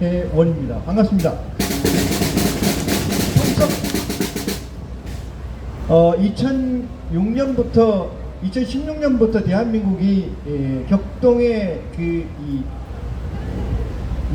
김태원입니다. 반갑습니다. 2016년부터 대한민국이 격동의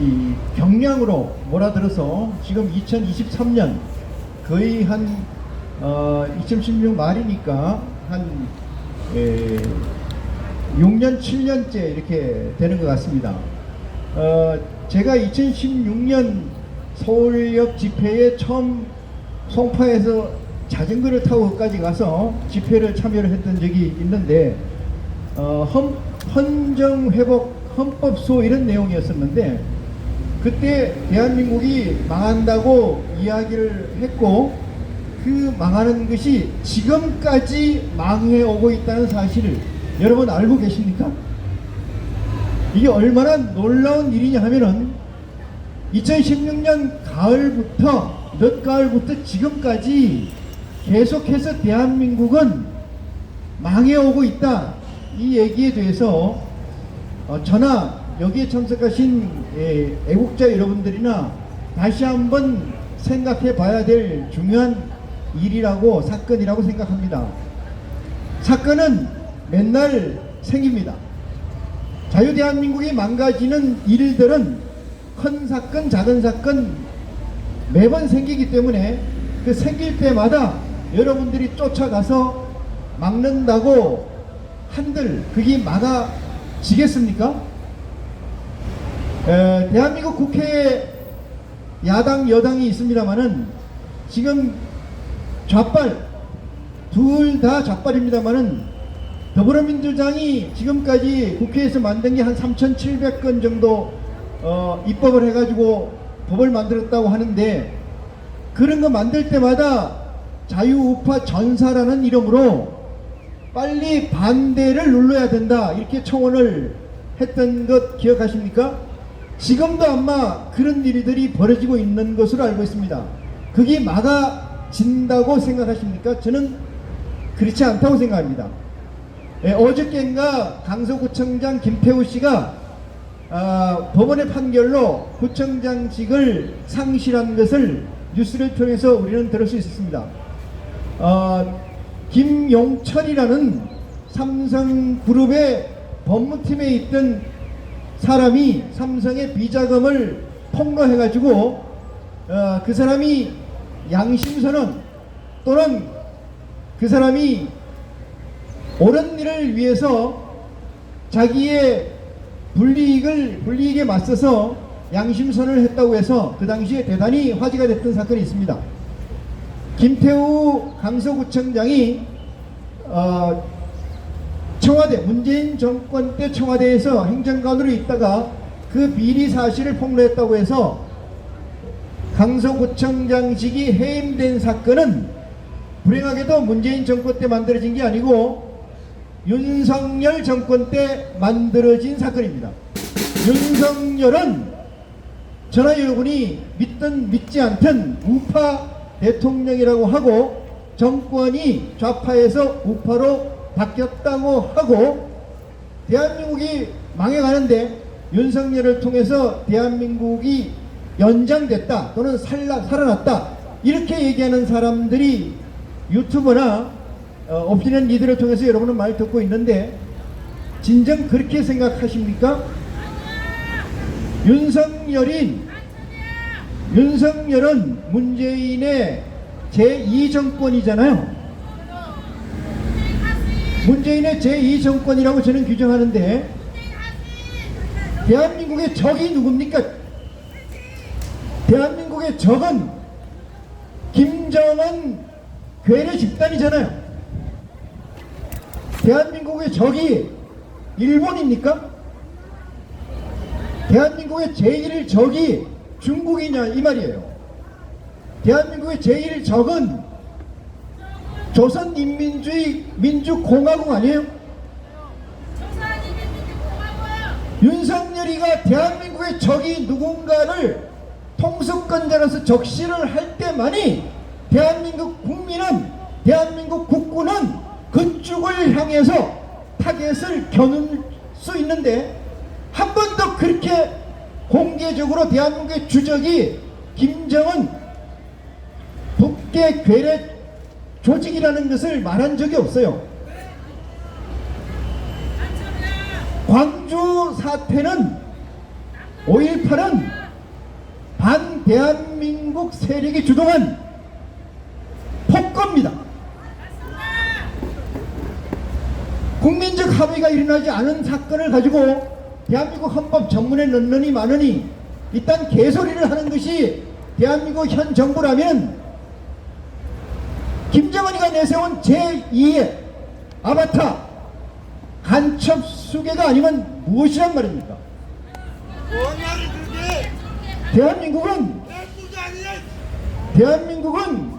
이 경량으로 몰아들어서 지금 2023년 거의 한 2016 말이니까 한 6년 7년째 이렇게 되는 것 같습니다. 제가 2016년 서울역 집회에 처음 송파에서 자전거를 타고 까지 가서 집회를 참여를 했던 적이 있는데 헌정회복 헌법소 이런 내용이었었는데, 그때 대한민국이 망한다고 이야기를 했고 그 망하는 것이 지금까지 망해오고 있다는 사실을 여러분 알고 계십니까? 이게 얼마나 놀라운 일이냐 하면은 2016년 가을부터 늦가을부터 지금까지 계속해서 대한민국은 망해오고 있다, 이 얘기에 대해서 저나 여기에 참석하신 애국자 여러분들이나 다시 한번 생각해 봐야 될 중요한 일이라고, 사건이라고 생각합니다. 사건은 맨날 생깁니다. 자유대한민국이 망가지는 일들은 큰 사건 작은 사건 매번 생기기 때문에 그 생길 때마다 여러분들이 쫓아가서 막는다고 한들 그게 막아지겠습니까? 대한민국 국회에 야당 여당이 있습니다만은 지금 좌빨 둘 다 좌빨입니다만은 더불어민주당이 지금까지 국회에서 만든 게 한 3,700건 정도 입법을 해가지고 법을 만들었다고 하는데, 그런 거 만들 때마다 자유우파 전사라는 이름으로 빨리 반대를 눌러야 된다 이렇게 청원을 했던 것 기억하십니까? 지금도 아마 그런 일들이 벌어지고 있는 것으로 알고 있습니다. 그게 막아진다고 생각하십니까? 저는 그렇지 않다고 생각합니다. 어저께인가 강서구청장 김태우 씨가 법원의 판결로 구청장직을 상실한 것을 뉴스를 통해서 우리는 들을 수 있었습니다. 김용철이라는 삼성그룹의 법무팀에 있던 사람이 삼성의 비자금을 폭로해가지고 그 사람이 양심선언 또는 그 사람이 옳은 일을 위해서 자기의 불이익에 맞서서 양심선언을 했다고 해서 그 당시에 대단히 화제가 됐던 사건이 있습니다. 김태우 강서구청장이 청와대, 문재인 정권 때 청와대에서 행정관으로 있다가 그 비리 사실을 폭로했다고 해서 강서구청장직이 해임된 사건은 불행하게도 문재인 정권 때 만들어진 게 아니고 윤석열 정권 때 만들어진 사건입니다. 윤석열은 저나 여러분이 믿든 믿지 않든 우파 대통령이라고 하고 정권이 좌파에서 우파로 바뀌었다고 하고 대한민국이 망해가는데 윤석열을 통해서 대한민국이 연장됐다 또는 살아났다 이렇게 얘기하는 사람들이 유튜브나 오피니언 리더를 통해서 여러분은 많이 듣고 있는데, 진정 그렇게 생각하십니까? 윤석열은 문재인의 제2정권이잖아요. 문재인의 제2정권이라고 저는 규정하는데, 대한민국의 적이 누굽니까? 대한민국의 적은 김정은 괴뢰 집단이잖아요. 대한민국의 적이 일본입니까? 대한민국의 제1적이 중국이냐 이 말이에요. 대한민국의 제1적은 조선인민주의 민주공화국 아니에요? 윤석열이가 대한민국의 적이 누군가를 통수권자로서 적시를 할 때만이 대한민국 국민은, 대한민국 국군은 그쪽을 향해서 타겟을 겨눌 수 있는데, 한 번도 그렇게 공개적으로 대한민국의 주적이 김정은 북계 괴뢰 조직이라는 것을 말한 적이 없어요. 광주 사태는 5.18은 반대한민국 세력이 주동한 폭거입니다. 국민적 합의가 일어나지 않은 사건을 가지고 대한민국 헌법 전문에 넣느니 마느니 일단 개소리를 하는 것이 대한민국 현 정부라면 김정은이가 내세운 제2의 아바타 간첩 수괴가 아니면 무엇이란 말입니까? 대한민국은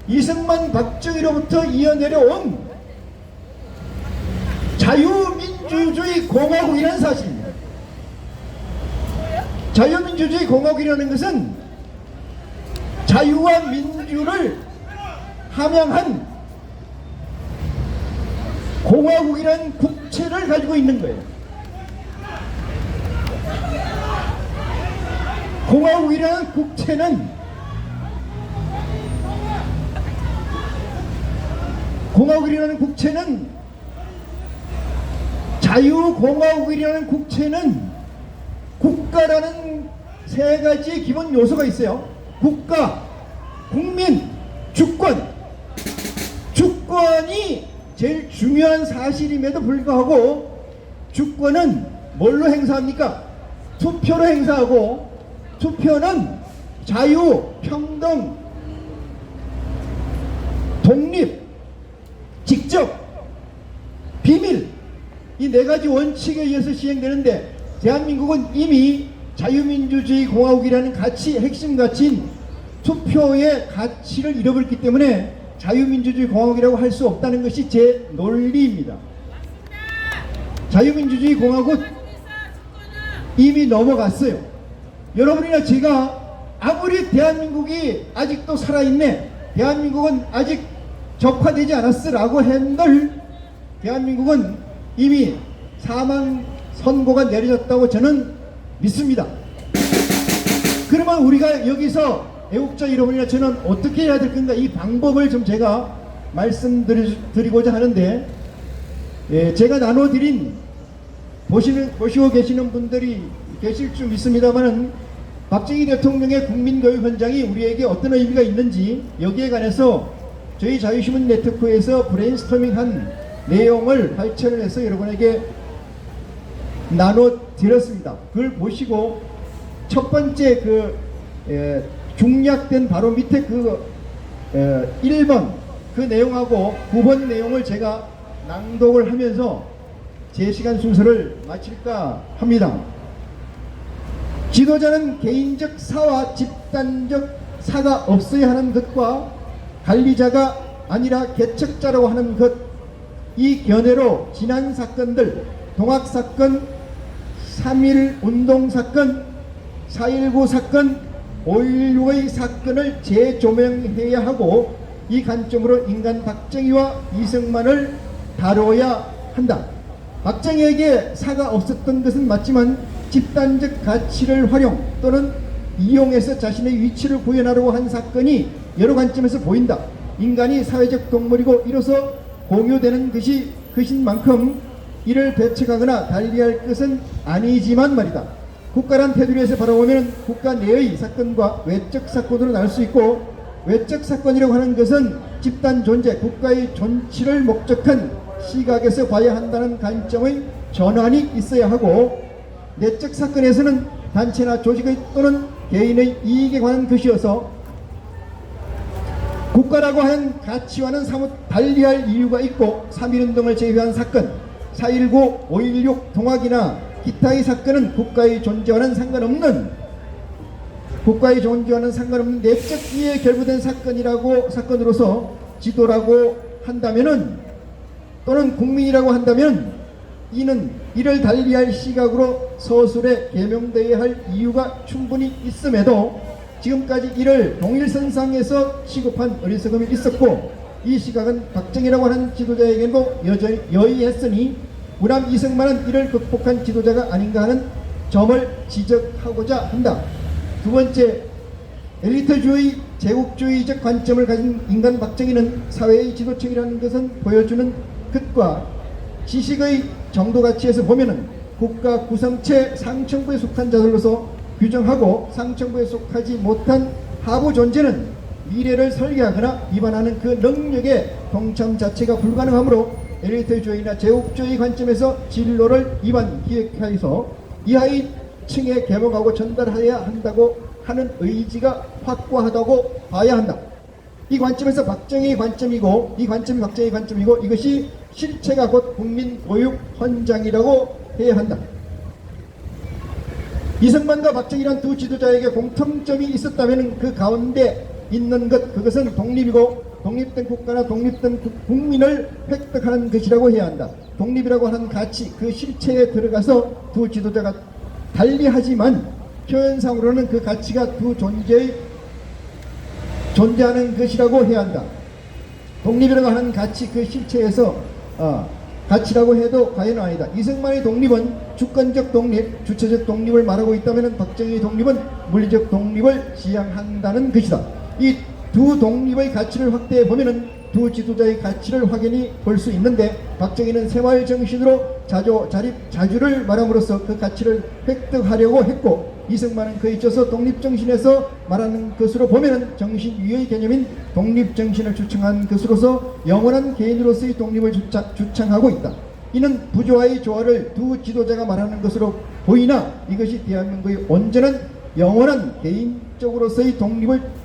이승만 박정희로부터 이어내려온 자유민주주의 공화국이라는 사실입니다. 자유민주주의 공화국이라는 것은 자유와 민주를 함양한 공화국이라는 국채를 가지고 있는 거예요. 공화국이라는 국채는 자유공화국이라는 국채는 국가라는 세 가지 기본 요소가 있어요. 국가, 국민, 주권. 주권이 제일 중요한 사실임에도 불구하고 주권은 뭘로 행사합니까? 투표로 행사하고, 투표는 자유, 평등, 독립, 직접, 비밀, 이 네 가지 원칙에 의해서 시행되는데 대한민국은 이미 자유민주주의 공화국이라는 가치, 핵심 가치인 투표의 가치를 잃어버렸기 때문에 자유민주주의 공화국이라고 할 수 없다는 것이 제 논리입니다. 자유민주주의 공화국 이미 넘어갔어요. 여러분이나 제가 아무리 대한민국이 아직도 살아있네, 대한민국은 아직 적화되지 않았으라고 한들 대한민국은 이미 사망 선고가 내려졌다고 저는 믿습니다. 그러면 우리가 여기서 애국자 여러분이나 저는 어떻게 해야 될 건가, 이 방법을 좀 제가 말씀드리고자 하는데, 제가 나눠드린 보시고 계시는 분들이 계실 줄 믿습니다만은 박정희 대통령의 국민교육 현장이 우리에게 어떤 의미가 있는지 여기에 관해서 저희 자유신문 네트워크에서 브레인스토밍한 내용을 발췌를 해서 여러분에게 나눠드렸습니다. 그걸 보시고 첫 번째 중략된 바로 밑에 1번 그 내용하고 9번 내용을 제가 낭독을 하면서 제 시간 순서를 마칠까 합니다. 지도자는 개인적 사와 집단적 사가 없어야 하는 것과 관리자가 아니라 개척자라고 하는 것, 이 견해로 지난 사건들, 동학사건, 3.1운동사건, 4.19 사건, 5.16의 사건을 재조명해야 하고 이 관점으로 인간 박정희와 이승만을 다뤄야 한다. 박정희에게 사가 없었던 것은 맞지만 집단적 가치를 활용 또는 이용해서 자신의 위치를 구현하려고 한 사건이 여러 관점에서 보인다. 인간이 사회적 동물이고 이로써 공유되는 것인 만큼 이를 배척하거나 달리할 것은 아니지만 말이다. 국가란 테두리에서 바라보면 국가 내의 사건과 외적 사건으로 나눌 수 있고, 외적 사건이라고 하는 것은 집단 존재, 국가의 존치를 목적한 시각에서 봐야 한다는 관점의 전환이 있어야 하고, 내적 사건에서는 단체나 조직의 또는 개인의 이익에 관한 것이어서 국가라고 하는 가치와는 사뭇 달리할 이유가 있고, 3.1운동을 제외한 사건, 4.19, 5.16 동학이나 기타의 사건은 국가의 존재와는 상관없는 내적 이해에 결부된 사건으로서 지도라고 한다면은, 또는 국민이라고 한다면 이를 달리할 시각으로 서술에 개명되어야 할 이유가 충분히 있음에도 지금까지 이를 동일선상에서 취급한 어리석음이 있었고, 이 시각은 박정희라고 하는 지도자에게도 여전히 여의했으니 우남 이승만은 이를 극복한 지도자가 아닌가 하는 점을 지적하고자 한다. 두 번째, 엘리트주의 제국주의적 관점을 가진 인간 박정희는 사회의 지도층이라는 것은 보여주는 것과 지식의 정도 가치에서 보면은 국가 구성체 상층부에 속한 자들로서 규정하고 상층부에 속하지 못한 하부 존재는 미래를 설계하거나 위반하는 그 능력의 동참 자체가 불가능하므로 엘리트주의나 제국주의 관점에서 진로를 위반 기획하여서 이하의 층에 계몽하고 전달해야 한다고 하는 의지가 확고하다고 봐야 한다. 이 관점에서 박정희의 관점이고 이 관점이 박정희의 관점이고 이것이 실체가 곧 국민보육 헌장이라고 해야 한다. 이승만과 박정희란 두 지도자에게 공통점이 있었다면 그 가운데 있는 것, 그것은 독립이고 독립된 국가나 독립된 국민을 획득하는 것이라고 해야 한다. 독립이라고 하는 가치, 그 실체에 들어가서 두 지도자가 달리하지만 표현상으로는 그 가치가 두 존재의 존재하는 것이라고 해야 한다. 독립이라고 하는 가치, 그 실체에서 가치라고 해도 과연 아니다. 이승만의 독립은 주권적 독립, 주체적 독립을 말하고 있다면 박정희의 독립은 물리적 독립을 지향한다는 것이다. 이 두 독립의 가치를 확대해 보면은 두 지도자의 가치를 확연히 볼 수 있는데 박정희는 새마을 정신으로 자주를 말함으로써 그 가치를 획득하려고 했고 이승만은 그에 있어서 독립정신에서 말하는 것으로 보면은 정신 위의 개념인 독립정신을 주창한 것으로서 영원한 개인으로서의 독립을 주창하고 있다. 이는 부조화의 조화를 두 지도자가 말하는 것으로 보이나 이것이 대한민국의 온전한 영원한 개인적으로서의 독립을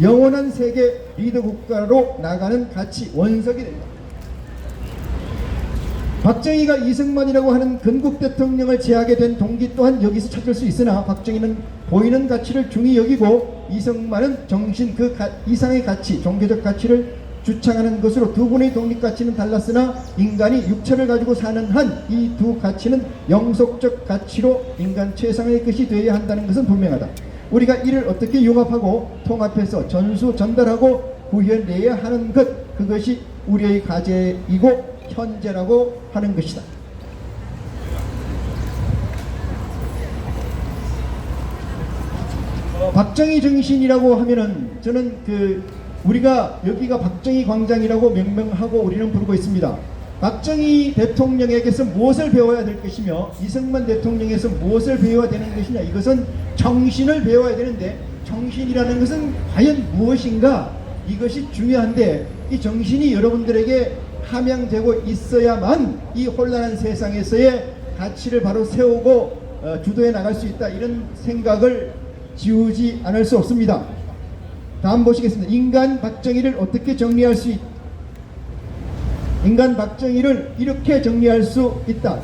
영원한 세계 리더 국가로 나가는 가치 원석이 된다. 박정희가 이승만이라고 하는 건국 대통령을 제하게 된 동기 또한 여기서 찾을 수 있으나 박정희는 보이는 가치를 중히 여기고 이승만은 정신 그 이상의 가치, 종교적 가치를 주창하는 것으로 두 분의 독립 가치는 달랐으나 인간이 육체를 가지고 사는 한 이 두 가치는 영속적 가치로 인간 최상의 것이 되어야 한다는 것은 분명하다. 우리가 이를 어떻게 융합하고 통합해서 전달하고 구현해야 하는 것, 그것이 우리의 과제이고 현재라고 하는 것이다. 박정희 정신이라고 하면은 저는 우리가 여기가 박정희 광장이라고 명명하고 우리는 부르고 있습니다. 박정희 대통령에게서 무엇을 배워야 될 것이며 이승만 대통령에서 무엇을 배워야 되는 것이냐, 이것은 정신을 배워야 되는데 정신이라는 것은 과연 무엇인가, 이것이 중요한데 이 정신이 여러분들에게 함양되고 있어야만 이 혼란한 세상에서의 가치를 바로 세우고 주도해 나갈 수 있다, 이런 생각을 지우지 않을 수 없습니다. 다음 보시겠습니다. 인간 박정희를 어떻게 정리할 수 있다. 인간 박정희를 이렇게 정리할 수 있다.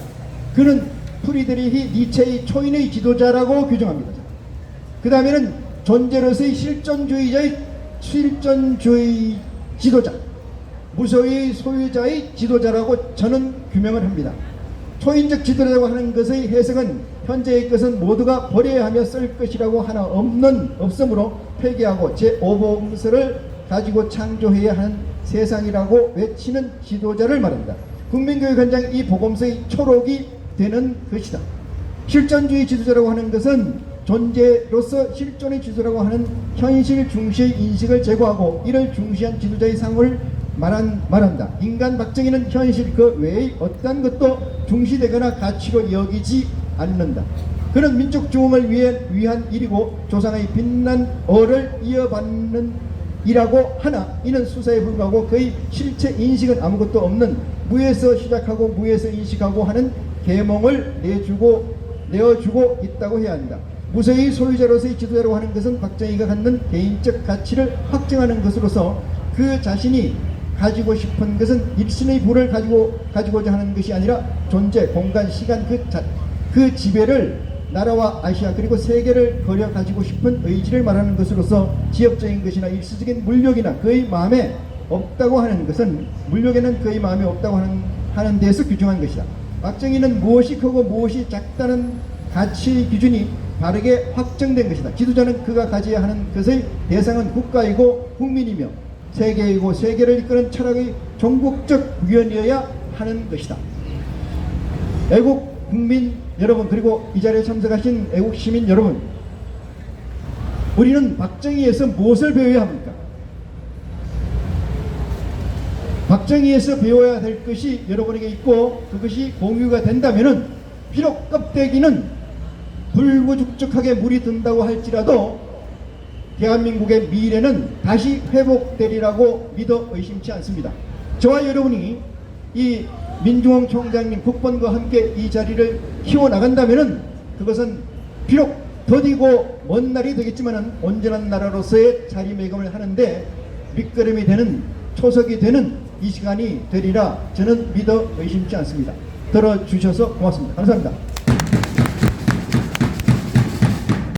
그는 프리드리히 니체의 초인의 지도자라고 규정합니다. 그 다음에는 존재로서의 실존주의 지도자, 무소유의 소유자의 지도자라고 저는 규명을 합니다. 초인적 지도자라고 하는 것의 해석은 현재의 것은 모두가 버려야 하며 쓸 것이라고 하나 없으므로 폐기하고 제5보험서를 가지고 창조해야 하는 세상이라고 외치는 지도자를 말합니다. 국민교육 현장 이 보검서의 초록이 되는 것이다. 실존주의 지도자라고 하는 것은 존재로서 실존의 지도라고 하는 현실 중시의 인식을 제고하고 이를 중시한 지도자의 상을 말한다. 인간 박정희는 현실 그 외의 어떤 것도 중시되거나 가치로 여기지 않는다. 그는 민족 중흥을 위한 일이고 조상의 빛난 어를 이어받는 이라고 하나 이는 수사에 불과하고 그의 실체 인식은 아무것도 없는 무에서 시작하고 무에서 인식하고 하는 계몽을 내어주고 있다고 해야 한다. 무소의 소유자로서의 지도자라고 하는 것은 박정희가 갖는 개인적 가치를 확증하는 것으로서 그 자신이 가지고 싶은 것은 일신의 부를 가지고자 하는 것이 아니라 존재, 공간, 시간 그 지배를 나라와 아시아 그리고 세계를 그려 가지고 싶은 의지를 말하는 것으로서 지역적인 것이나 일시적인 물욕이나 그의 마음에 없다고 하는 것은 물욕에는 그의 마음에 없다고 하는 데서 규정한 것이다. 박정희는 무엇이 크고 무엇이 작다는 가치 기준이 바르게 확정된 것이다. 지도자는 그가 가져야 하는 것의 대상은 국가이고 국민이며 세계이고 세계를 이끄는 철학의 종국적 구현이어야 하는 것이다. 애국 국민 여러분, 그리고 이 자리에 참석하신 애국시민 여러분, 우리는 박정희에서 무엇을 배워야 합니까? 박정희에서 배워야 될 것이 여러분에게 있고 그것이 공유가 된다면은 비록 껍데기는 불구죽죽하게 물이 든다고 할지라도 대한민국의 미래는 다시 회복되리라고 믿어 의심치 않습니다. 저와 여러분이 이 민중홍 총장님 국번과 함께 이 자리를 키워나간다면은 그것은 비록 더디고 먼 날이 되겠지만은 온전한 나라로서의 자리매김을 하는데 밑거름이 되는, 초석이 되는 이 시간이 되리라 저는 믿어 의심치 않습니다. 들어주셔서 고맙습니다. 감사합니다.